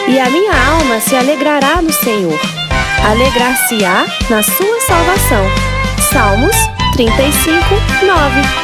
E a minha alma se alegrará no Senhor, alegrar-se-á na sua salvação. Salmos 35, 9.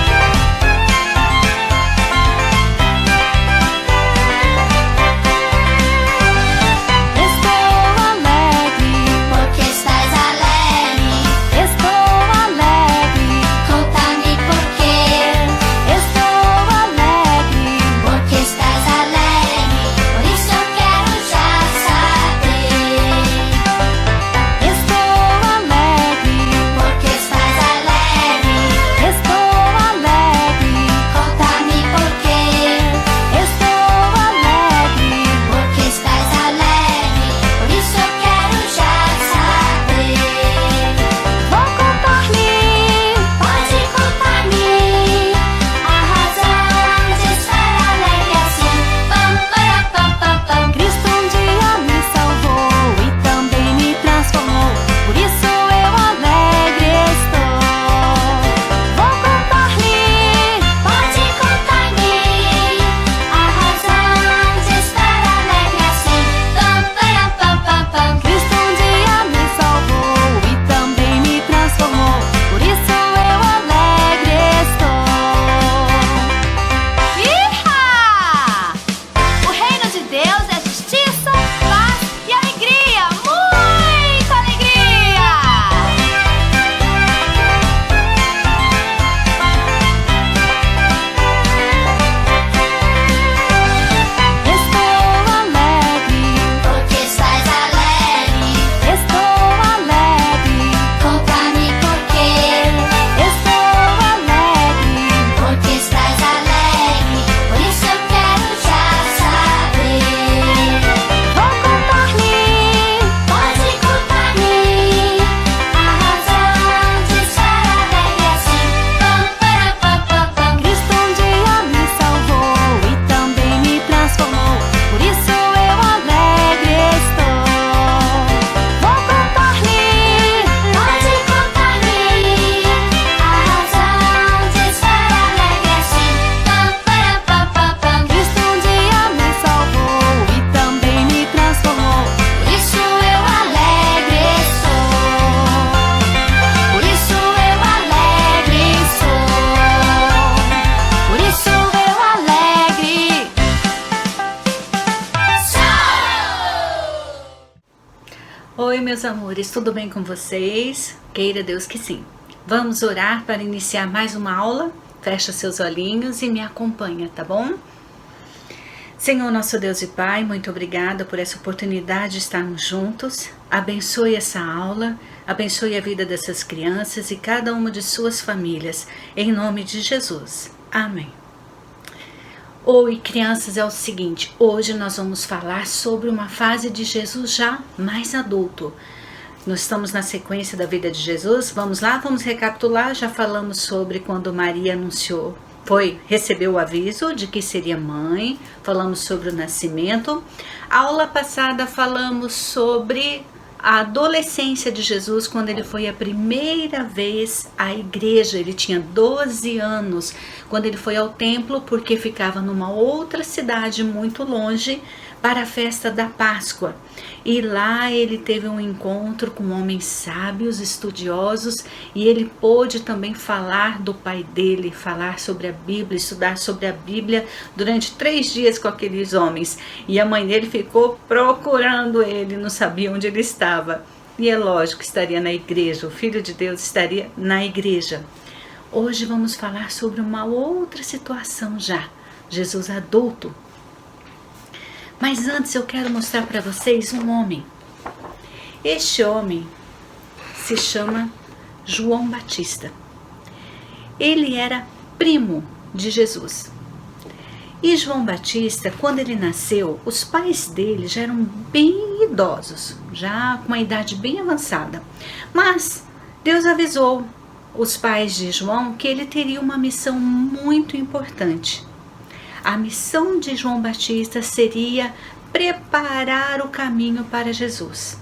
Oi, meus amores, tudo bem com vocês? Queira Deus que sim. Vamos orar para iniciar mais uma aula? Fecha seus olhinhos e me acompanha, tá bom? Senhor, nosso Deus e Pai, muito obrigada por essa oportunidade de estarmos juntos. Abençoe essa aula, abençoe a vida dessas crianças e cada uma de suas famílias, em nome de Jesus. Amém. Oi, crianças, é o seguinte, hoje nós vamos falar sobre uma fase de Jesus já mais adulto. Nós estamos na sequência da vida de Jesus, vamos lá, vamos recapitular, já falamos sobre quando Maria recebeu o aviso de que seria mãe, falamos sobre o nascimento. A aula passada falamos sobre a adolescência de Jesus, quando ele foi a primeira vez à igreja. Ele tinha 12 anos, quando ele foi ao templo, porque ficava numa outra cidade muito longe, para a festa da Páscoa. E lá ele teve um encontro com homens sábios, estudiosos, e ele pôde também falar do pai dele, falar sobre a Bíblia, estudar sobre a Bíblia durante 3 dias com aqueles homens. E a mãe dele ficou procurando ele, não sabia onde ele estava. E é lógico que estaria na igreja, o Filho de Deus estaria na igreja. Hoje vamos falar sobre uma outra situação já, Jesus adulto. Mas antes eu quero mostrar para vocês um homem. Este homem se chama João Batista. Ele era primo de Jesus. E João Batista, quando ele nasceu, os pais dele já eram bem idosos, já com uma idade bem avançada. Mas Deus avisou os pais de João que ele teria uma missão muito importante. A missão de João Batista seria preparar o caminho para Jesus.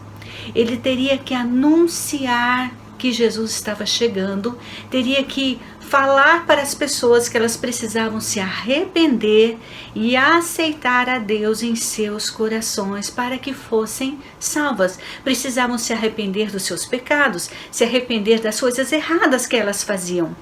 Ele teria que anunciar que Jesus estava chegando, teria que falar para as pessoas que elas precisavam se arrepender e aceitar a Deus em seus corações para que fossem salvas. Precisavam se arrepender dos seus pecados, se arrepender das coisas erradas que elas faziam.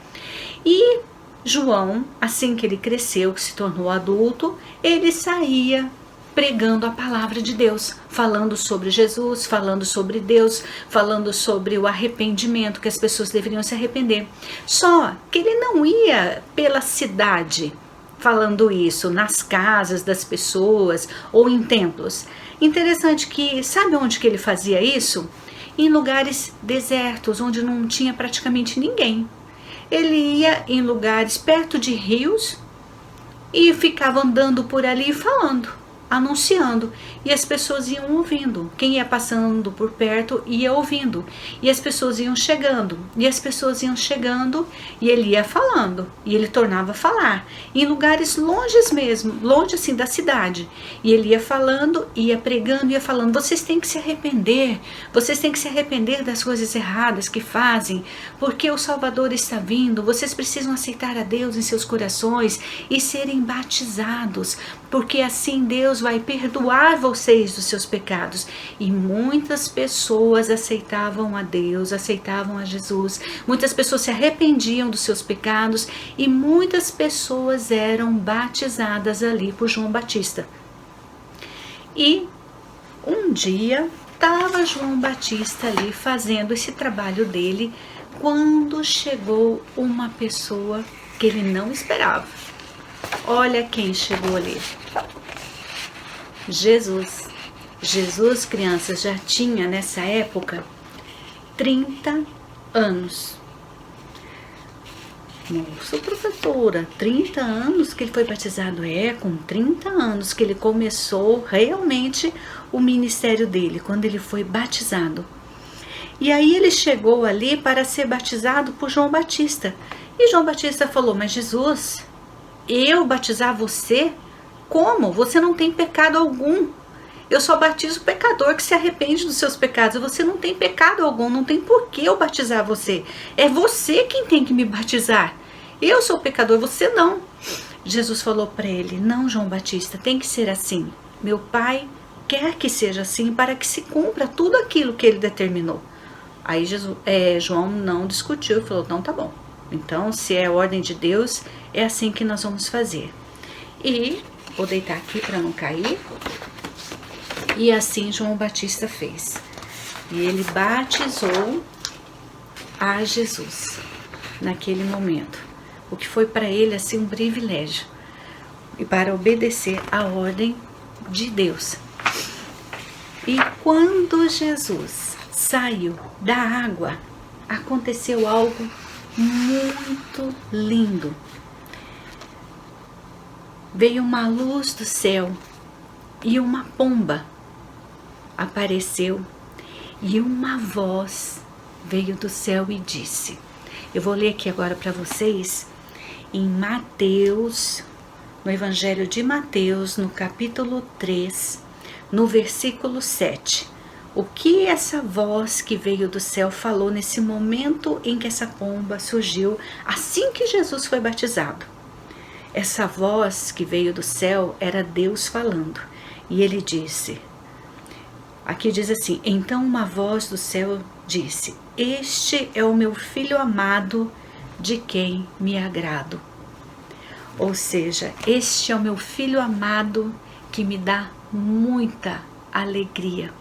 E João, assim que ele cresceu, que se tornou adulto, ele saía pregando a palavra de Deus, falando sobre Jesus, falando sobre Deus, falando sobre o arrependimento, que as pessoas deveriam se arrepender. Só que ele não ia pela cidade falando isso, nas casas das pessoas ou em templos. Interessante que, sabe onde que ele fazia isso? Em lugares desertos, onde não tinha praticamente ninguém. Ele ia em lugares perto de rios e ficava andando por ali falando, anunciando, e as pessoas iam ouvindo. Quem ia passando por perto ia ouvindo, e as pessoas iam chegando, e as pessoas iam chegando, e ele ia falando, e ele tornava a falar, em lugares longes mesmo, longe assim da cidade, e ele ia falando, ia pregando, ia falando, vocês têm que se arrepender das coisas erradas que fazem, porque o Salvador está vindo, vocês precisam aceitar a Deus em seus corações e serem batizados, porque assim Deus vai perdoar vocês dos seus pecados. E muitas pessoas aceitavam a Deus, aceitavam a Jesus, muitas pessoas se arrependiam dos seus pecados e muitas pessoas eram batizadas ali por João Batista. E um dia estava João Batista ali fazendo esse trabalho dele, quando chegou uma pessoa que ele não esperava. Olha quem chegou ali. Jesus. Jesus, crianças, já tinha nessa época 30 anos. Nossa, professora, 30 anos que ele foi batizado? Com 30 anos que ele começou realmente o ministério dele, quando ele foi batizado. E aí ele chegou ali para ser batizado por João Batista. E João Batista falou, mas Jesus, eu batizar você? Como? Você não tem pecado algum. Eu só batizo o pecador que se arrepende dos seus pecados. Você não tem pecado algum, não tem por que eu batizar você. É você quem tem que me batizar. Eu sou pecador, você não. Jesus falou para ele, não, João Batista, tem que ser assim. Meu Pai quer que seja assim para que se cumpra tudo aquilo que ele determinou. Aí João não discutiu, falou, não, tá bom. Então, se é a ordem de Deus, é assim que nós vamos fazer. E vou deitar aqui para não cair. E assim João Batista fez. E ele batizou a Jesus naquele momento. O que foi para ele assim um privilégio. E para obedecer a ordem de Deus. E quando Jesus saiu da água, aconteceu algo muito lindo. Veio uma luz do céu e uma pomba apareceu e uma voz veio do céu e disse, eu vou ler aqui agora para vocês em Mateus, no Evangelho de Mateus, no capítulo 3, no versículo 7. O que essa voz que veio do céu falou nesse momento em que essa pomba surgiu, assim que Jesus foi batizado. Essa voz que veio do céu era Deus falando. E ele disse, aqui diz assim, então uma voz do céu disse, este é o meu filho amado, de quem me agrado. Ou seja, este é o meu filho amado que me dá muita alegria.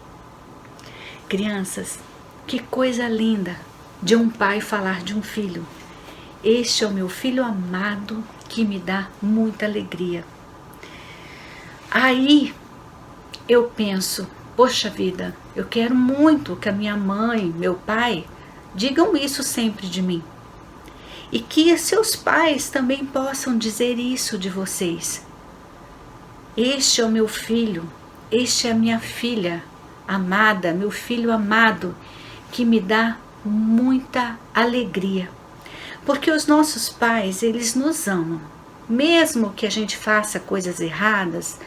Crianças, que coisa linda de um pai falar de um filho. Este é o meu filho amado que me dá muita alegria. Aí eu penso, poxa vida, eu quero muito que a minha mãe, meu pai, digam isso sempre de mim. E que seus pais também possam dizer isso de vocês. Este é o meu filho, este é a minha filha amada, meu filho amado, que me dá muita alegria. Porque os nossos pais, eles nos amam. Mesmo que a gente faça coisas erradas,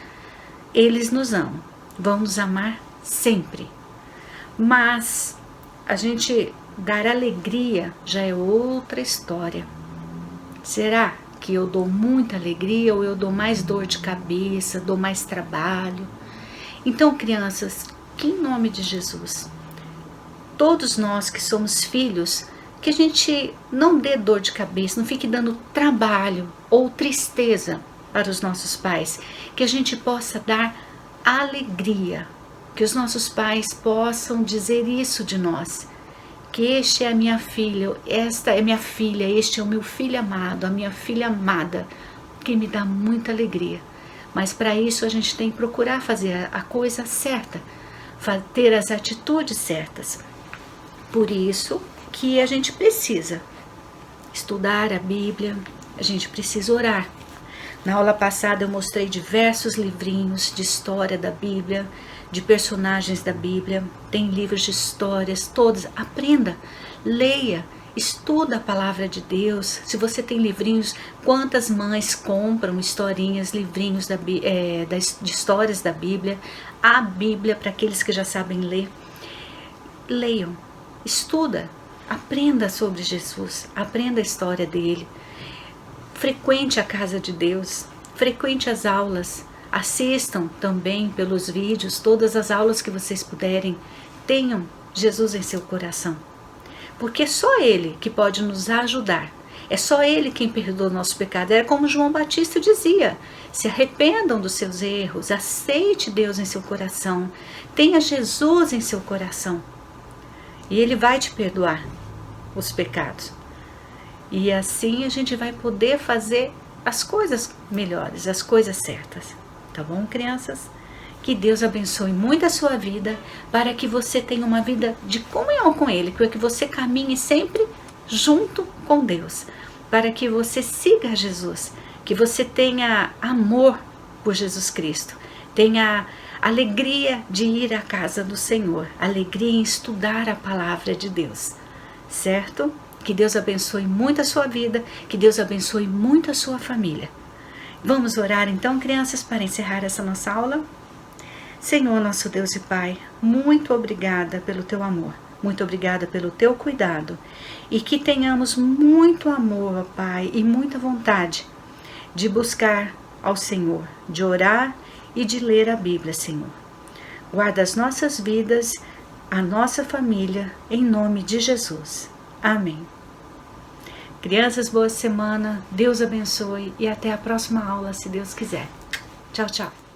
eles nos amam. Vão nos amar sempre. Mas a gente dar alegria já é outra história. Será que eu dou muita alegria ou eu dou mais dor de cabeça, dou mais trabalho? Então, crianças, que em nome de Jesus, todos nós que somos filhos, que a gente não dê dor de cabeça, não fique dando trabalho ou tristeza para os nossos pais, que a gente possa dar alegria, que os nossos pais possam dizer isso de nós, que este é a minha filha, esta é minha filha, este é o meu filho amado, a minha filha amada, que me dá muita alegria. Mas para isso a gente tem que procurar fazer a coisa certa, ter as atitudes certas. Por isso que a gente precisa estudar a Bíblia, a gente precisa orar. Na aula passada eu mostrei diversos livrinhos de história da Bíblia, de personagens da Bíblia, tem livros de histórias, todos. Aprenda, leia, estuda a palavra de Deus. Se você tem livrinhos, quantas mães compram historinhas, livrinhos de histórias da Bíblia, a Bíblia para aqueles que já sabem ler. Leiam, estuda, aprenda sobre Jesus, aprenda a história dele. Frequente a casa de Deus, frequente as aulas, assistam também pelos vídeos todas as aulas que vocês puderem, tenham Jesus em seu coração, porque é só Ele que pode nos ajudar, é só Ele quem perdoa o nosso pecado. É como João Batista dizia: se arrependam dos seus erros, aceite Deus em seu coração, tenha Jesus em seu coração, e Ele vai te perdoar os pecados. E assim a gente vai poder fazer as coisas melhores, as coisas certas. Tá bom, crianças? Que Deus abençoe muito a sua vida, para que você tenha uma vida de comunhão com Ele, para que você caminhe sempre junto com Deus, para que você siga Jesus, que você tenha amor por Jesus Cristo, tenha alegria de ir à casa do Senhor, alegria em estudar a palavra de Deus, certo? Que Deus abençoe muito a sua vida, que Deus abençoe muito a sua família. Vamos orar então, crianças, para encerrar essa nossa aula? Senhor, nosso Deus e Pai, muito obrigada pelo teu amor, muito obrigada pelo teu cuidado, e que tenhamos muito amor, ó Pai, e muita vontade de buscar ao Senhor, de orar e de ler a Bíblia, Senhor. Guarda as nossas vidas, a nossa família, em nome de Jesus. Amém. Crianças, boa semana, Deus abençoe e até a próxima aula, se Deus quiser. Tchau, tchau.